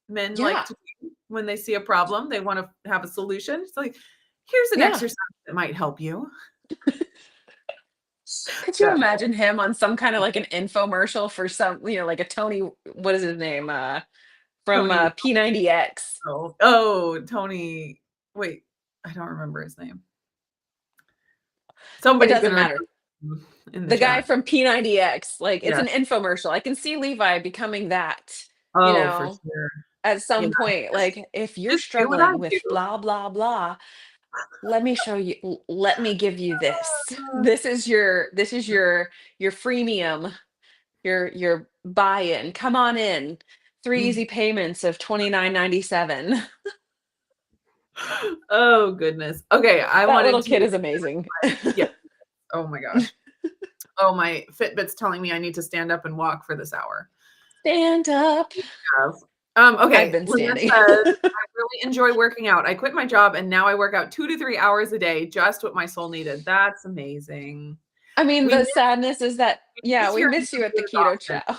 men like Yeah. to do when they see a problem. They want to have a solution. It's like, here's an Yeah. exercise that might help you. Could you Yeah. imagine him on some kind of like an infomercial for some, like a Tony, what is his name? From Tony. P90X. Oh, Tony. Wait, I don't remember his name. It Somebody's doesn't gonna matter. remember in the The guy chat. from P90X, like it's Yes. an infomercial. I can see Levi becoming that, you Oh, for know, sure. at Yeah. some point. Just Like, if you're just do what I struggling with do. blah, blah, blah, let me show you, let me give you this. This is your freemium, your buy-in. Come on in. Three Mm. easy payments of 29.97. Oh, goodness. Okay, I That wanted little to kid is amazing. yeah. Oh my gosh. Oh, my Fitbit's telling me I need to stand up and walk for this hour. Stand up. Yes. I've Okay, been Linda standing. says, "I really enjoy working out. I quit my job and now I work out 2 to 3 hours a day, just what my soul needed." That's amazing. I mean, We the miss sadness is that, yeah, we hearing miss from you at the you as Keto often, Chow.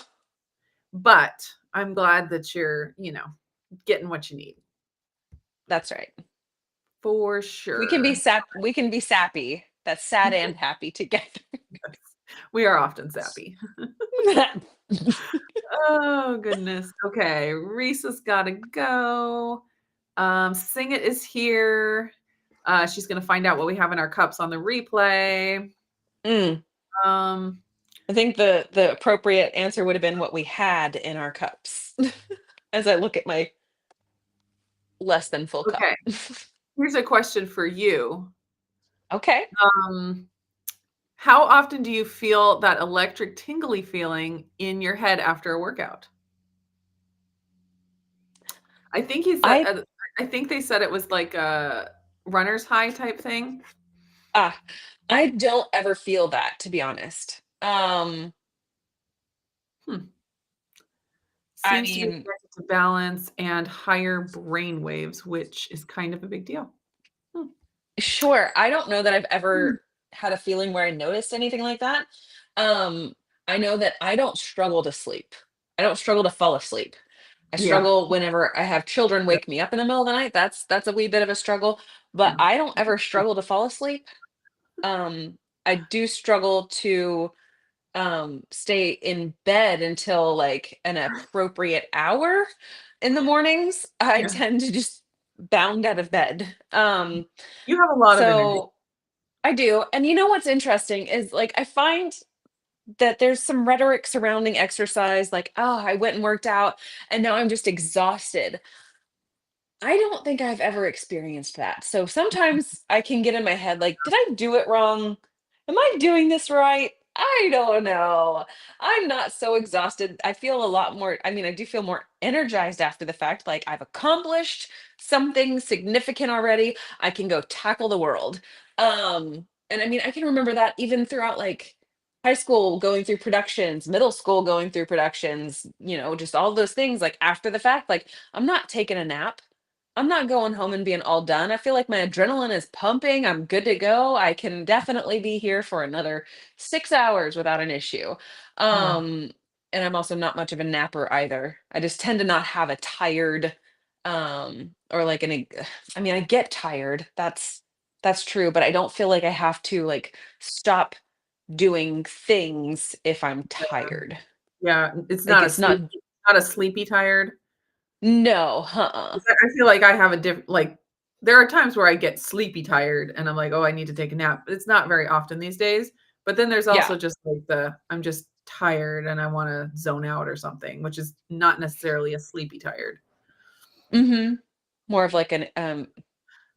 but I'm glad that you're, getting what you need. That's right. For We can be sure. we can be sappy. That's sad and happy together. We are often sappy. Oh, goodness. Okay, Reese's gotta go. Sing It is here. She's gonna find out what we have in our cups on the replay. Mm. Um, I think the appropriate answer would have been what we had in our cups. As I look at my less than full cup. okay, here's a question for you. Okay. Um, how often do you feel that electric tingly feeling in your head after a workout? I think he said, I I think they said it was like a runner's high type thing. ah I don't ever feel that, to be honest. Hmm. I Seems to be mean, connected to balance and higher brain waves, which is kind of a big deal. Hmm. sure. I don't know that I've Hmm. ever had a feeling where I noticed anything like that. Um, I know that I don't struggle to sleep. I don't struggle to fall asleep. I Yeah. struggle whenever I have children wake me up in the middle of the night. That's a wee bit of a struggle, but Yeah. I don't ever struggle to fall asleep. Um, I do struggle to stay in bed until like an appropriate hour in the mornings. I Yeah. tend to just bound out of bed. You have a lot of energy. So I do. And you know what's interesting is like I find that there's some rhetoric surrounding exercise, like, oh, I went and worked out and now I'm just exhausted. I don't think I've ever experienced that. So sometimes I can get in my head like, did I do it wrong? Am I doing this right? I don't know. I'm not so exhausted. I feel a lot more, I mean, I do feel more energized after the fact. Like I've accomplished something significant already. I can go tackle the world. And I mean, I can remember that even throughout like high school going through productions, middle school going through productions, just all those things like after the fact, like I'm not taking a nap. I'm not going home and being all done. I feel like my adrenaline is pumping. I'm good to go. I can definitely be here for another 6 hours without an issue. Oh, Um, and I'm also not much of a napper either. I just tend to not have a tired, or like I mean, I get tired. That's true, but I don't feel like I have to like stop doing things if I'm tired. yeah. It's Like not a it's not, sleepy tired. no, huh? 'Cause I feel like I have a different like there are times where I get sleepy tired and I'm like, "Oh, I need to take a nap." It's not very often these days. But then there's Yeah. also just like I'm just tired and I wanna zone out or something, which is not necessarily a sleepy tired. Mm-hmm. More of like an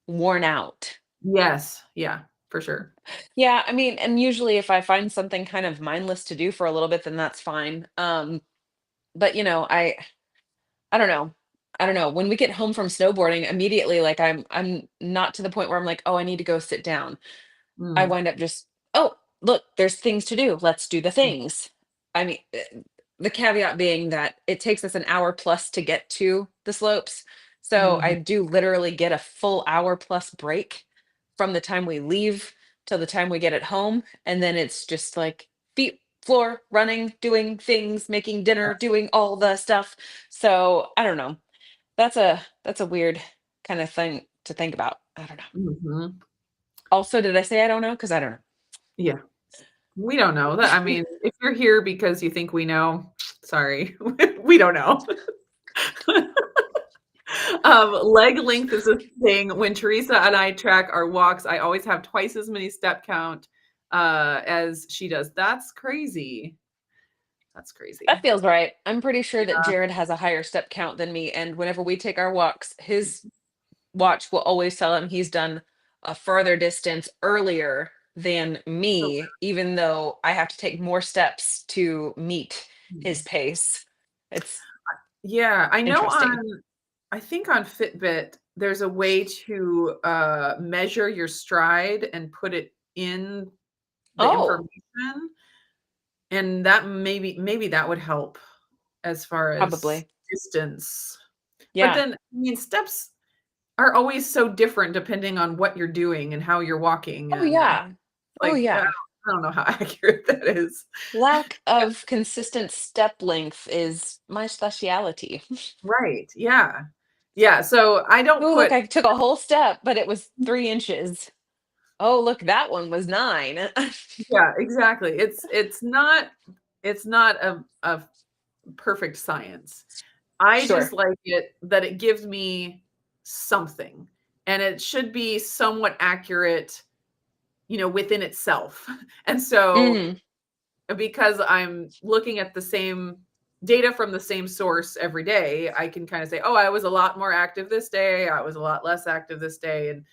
worn out. Yes. Yeah, for sure. Yeah, I mean, and usually if I find something kind of mindless to do for a little bit, then that's fine. But I don't know. I don't know. When we get home from snowboarding, immediately like I'm not to the point where I'm like, oh, I need to go sit down. I Mm. wind up just, oh, look, there's things to do. Let's do the things. I mean, the caveat being that it takes us an hour plus to get to the slopes. So I Mhm. do literally get a full hour plus break from the time we leave till the time we get at home. And then it's just like feet, floor, running, doing things, making dinner, doing all the stuff. So I don't know. That's a weird kind of thing to think about. I don't know. Mhm. Also, did I say I don't know? Because I don't know. Yeah. We don't know that I mean, if you're here because you think we know, sorry, we don't know. Leg length is a thing. When Teresa and I track our walks, I always have twice as many step count, as she does. That's crazy. That's That crazy. feels right. I'm pretty sure that Yeah. Jared has a higher step count than me, and whenever we take our walks, his watch will always tell him he's done a further distance earlier than So me, even though I have to take more steps to meet his pace. It's yeah, interesting. I think on Fitbit, there's a way to, measure your stride and put it in the Oh, information, and that maybe that would help as far as probably. distance. But Yeah. then, I mean, steps are always so different depending on what you're doing and how you're walking Oh, and, yeah. Oh, like, yeah. I don't know how accurate that is. Lack of consistent step length is my speciality. Right. Yeah. Yeah. So I don't Oh, look, put, I took a whole step, but it was 3 inches. Oh, look, that one was 9. yeah, exactly. It's not a perfect science. I just Sure. like it that it gives me something, and it should be somewhat accurate, within itself. And so Mm, because I'm looking at the same data from the same source every day, I can kind of say, oh, I was a lot more active this day. I was a lot less active this day. And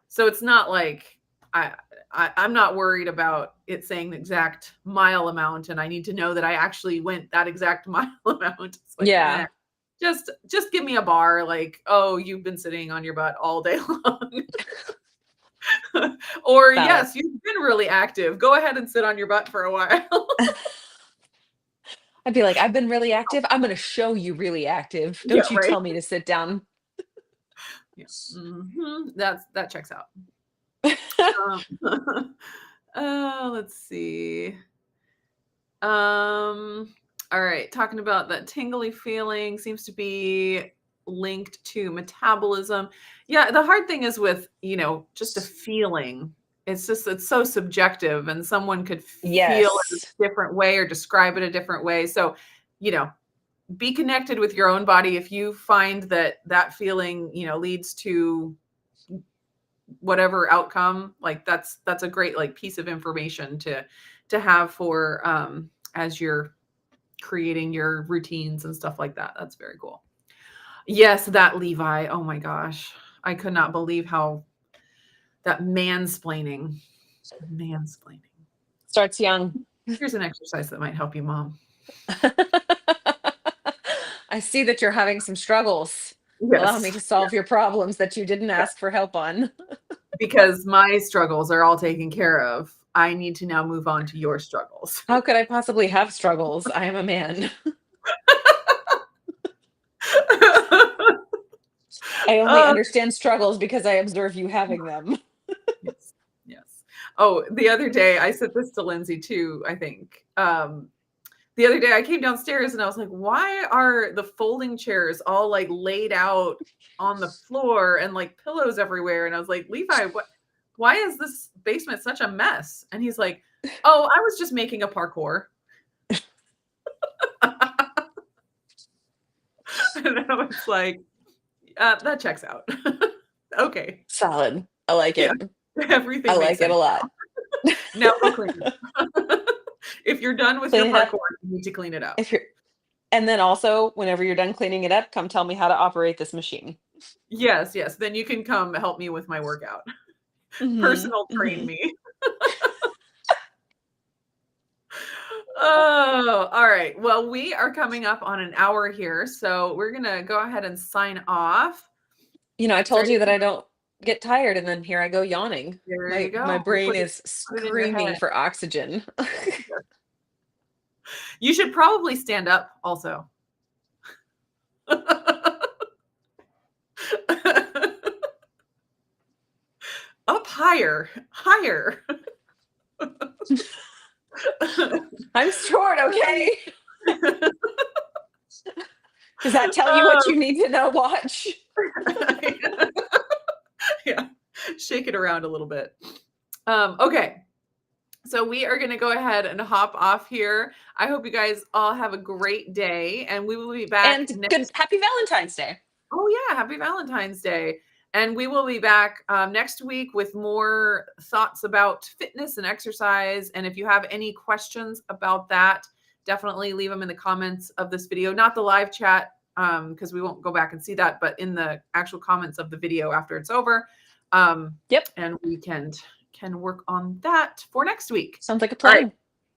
so it's not like I, I'm not worried about it saying the exact mile amount. And I need to know that I actually went that exact mile amount. It's like, yeah, just give me a bar. Like, oh, you've been sitting on your butt all day long. Or valid. yes, you've been really active. Go ahead and sit on your butt for a while. I'd be like, I've been really active. I'm going to show you really active. Yeah, Don't you right. tell me to sit down. Yeah. That checks out. Um, let's see. All right, talking about that tingly feeling seems to be linked to metabolism. Yeah, the hard thing is with, just a feeling. It's so subjective, and someone could feel it Yes. a different way or describe it a different way. So, you know, be connected with your own body. If you find that feeling, leads to whatever outcome, like that's a great like piece of information to have for as you're creating your routines and stuff like that. That's very cool. Yes, that Levi. Oh my gosh. I could not believe how that mansplaining. Starts young. Here's an exercise that might help you, mom. I see that you're having some struggles. Allow me Yes. to solve your problems that you didn't Yeah. ask for help on. Because my struggles are all taken care of. I need to now move on to your struggles. How could I possibly have struggles? I am a man. I only uh, understand struggles because I observe you having them. yes. Yes. Oh, the other day I said this to Lindsay too, I think. The other day I came downstairs and I was like, why are the folding chairs all like laid out on the floor and like pillows everywhere? And I was like, Levi, why is this basement such a mess? And he's like, oh, I was just making a parkour. And I was like, that checks out. Okay. Solid. I like Yeah. it. I Everything makes like it a sense. lot. Now go clean it up. If you're done with your Clean it up. parkour, you need to clean it up. If you're And then also, whenever you're done cleaning it up, come tell me how to operate this machine. Yes, yes. Then you can come help me with my workout. Mhm, Personal train mhm. me. Oh, all right. Well, we are coming up on an hour here, so we're gonna go ahead and sign off. I Is there told you that anything? I don't get tired, and then here I go yawning. There you My go. We'll brain is put it in your screaming head. for oxygen. You should probably stand up also. Up higher, higher. I'm short, okay? Does that tell you what Oh, you need to know? Watch. yeah. Shake it around a little bit. Okay. So we are going to go ahead and hop off here. I hope you guys all have a great day, and we will be back And good next. happy Valentine's Day. Oh yeah, happy Valentine's Day. And we will be back next week with more thoughts about fitness and exercise. And if you have any questions about that, definitely leave them in the comments of this video, not the live chat, because we won't go back and see that, but in the actual comments of the video after it's over. Yep. And we can work on that for next week. Sounds like a All right. plan.